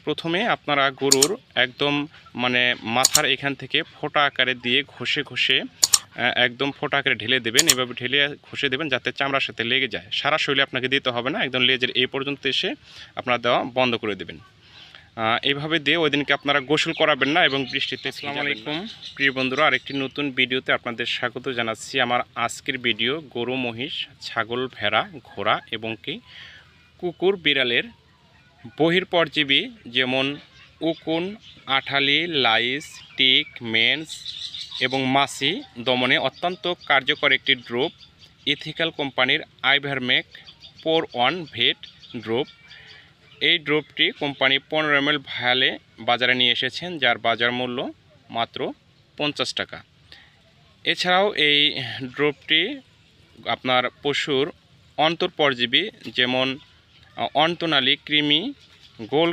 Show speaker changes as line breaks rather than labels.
প্রথমে আপনারা গরুর একদম মানে মাথার এখান থেকে ফোঁটা আকারে দিয়ে ঘষে ঘষে একদম ফোঁটা আকারে ঢেলে দেবেন। এভাবে ঢেলে ঘষে দেবেন যাতে চামড়ার সাথে লেগে যায়। সারা শরীরে আপনাকে দিতে হবে না, একদম লেজের এই পর্যন্ত এসে আপনারা দেওয়া বন্ধ করে দেবেন। এইভাবে দিয়ে ওই দিনকে আপনারা গোসল করাবেন না এবং বৃষ্টিতে। আসসালামু আলাইকুম প্রিয় বন্ধুরা, আরেকটি নতুন ভিডিওতে আপনাদের স্বাগত জানাচ্ছি। আমার আজকের ভিডিও গরু, মহিষ, ছাগল, ভেড়া, ঘোড়া এবং কি কুকুর, বিড়ালের বহির্পরজীবী যেমন উকুন, আঠালি, লাইস, টিক, মেন্স এবং মাছি দমনে অত্যন্ত কার্যকর একটি ড্রপ, ইথিক্যাল কোম্পানির আইভারমেক 4-1 ভেট ড্রপ। এই ড্রপটি কোম্পানি 15 ml ভায়ালে বাজারে নিয়ে এসেছেন, যার বাজার মূল্য মাত্র 50 টাকা। এছাড়াও এই ড্রপটি আপনার পশুর অন্তঃপরজীবী যেমন অন্তনালী, কৃমি, গোল